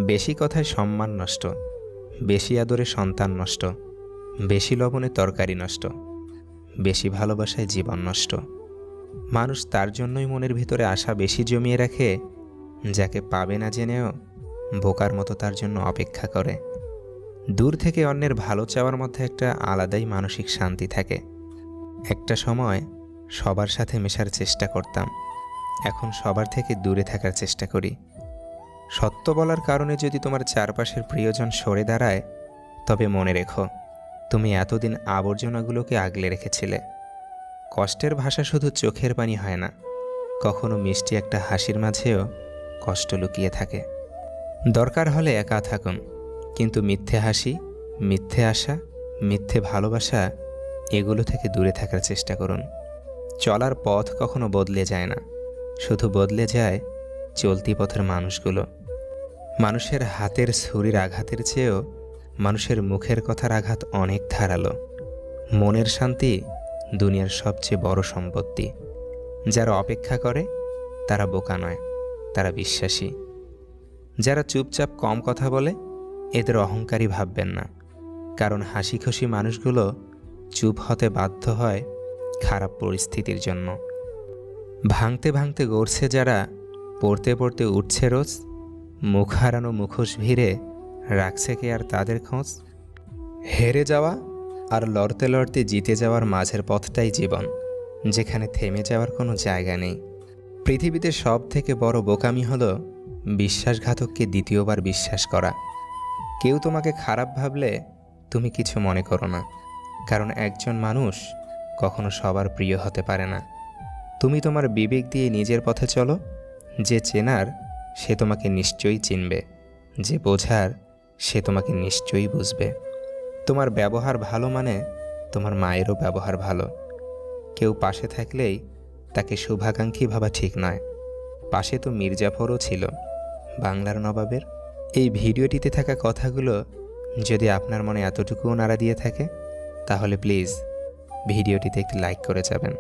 বেশি কথায় সম্মান নষ্ট, বেশি আদরে সন্তান নষ্ট, বেশি লবণে তরকারি নষ্ট, বেশি ভালোবাসায় জীবন নষ্ট। মানুষ তার জন্যই মনের ভিতরে আশা বেশি জমিয়ে রাখে, যাকে পাবে না জেনেও বোকার মতো তার জন্য অপেক্ষা করে। দূর থেকে অন্যের ভালো চাওয়ার মধ্যে একটা আলাদাই মানসিক শান্তি থাকে। একটা সময় সবার সাথে মেশার চেষ্টা করতাম, এখন সবার থেকে দূরে থাকার চেষ্টা করি। সত্য বলার কারণে যদি তোমার চারপাশের প্রিয়জন সরে দাঁড়ায়, তবে মনে রেখো তুমি এতদিন আবর্জনাগুলোকে আগলে রেখেছিলে। কষ্টের ভাষা শুধু চোখের পানি হয় না, কখনো মিষ্টি একটা হাসির মাঝেও কষ্ট লুকিয়ে থাকে। দরকার হলে একা থাকুন, কিন্তু মিথ্যে হাসি, মিথ্যে আশা, মিথ্যে ভালোবাসা এগুলো থেকে দূরে থাকার চেষ্টা করুন। চলার পথ কখনো বদলে যায় না, শুধু বদলে যায় চলতি পথের মানুষগুলো। মানুষের হাতের ছুরির আঘাতের চেয়েও মানুষের মুখের কথার আঘাত অনেক ধারালো। মনের শান্তি দুনিয়ার সবচেয়ে বড় সম্পত্তি। যারা অপেক্ষা করে তারা বোকা নয়, তারা বিশ্বাসী। যারা চুপচাপ কম কথা বলে এদের অহংকারী ভাববেন না, কারণ হাসি খুশি মানুষগুলো চুপ হতে বাধ্য হয় খারাপ পরিস্থিতির জন্য। ভাঙতে ভাঙতে গড়ছে যারা, পড়তে পড়তে উঠছে রোজ, মুখ হারানো মুখোশ ভিড়ে রাখছে কে আর তাদের খোঁজ। হেরে যাওয়া আর লড়তে লড়তে জিতে যাওয়ার মাঝের পথটাই জীবন, যেখানে থেমে যাওয়ার কোনো জায়গা নেই। পৃথিবীতে সব থেকে বড় বোকামি হলো বিশ্বাসঘাতককে দ্বিতীয়বার বিশ্বাস করা। কেউ তোমাকে খারাপ ভাবলে তুমি কিছু মনে করো না, কারণ একজন মানুষ কখনো সবার প্রিয় হতে পারে না। তুমি তোমার বিবেক দিয়ে নিজের পথে চলো। যে চেনার সে তোমাকে নিশ্চয়ই চিনবে, যে বোঝার সে তোমাকে নিশ্চয়ই বুঝবে। তোমার ব্যবহার ভালো মানে তোমার মায়েরও ব্যবহার ভালো। কেউ পাশে থাকলেই তাকে শুভাকাঙ্ক্ষী ভাবা ঠিক নয়। পাশে তো মির্জাফরও ছিল, বাংলার নবাবের। এই ভিডিওটিতে থাকা কথাগুলো যদি আপনার মনে এতটুকুও নাড়া দিয়ে থাকে, তাহলে প্লিজ ভিডিওটিতে একটি লাইক করে যাবেন।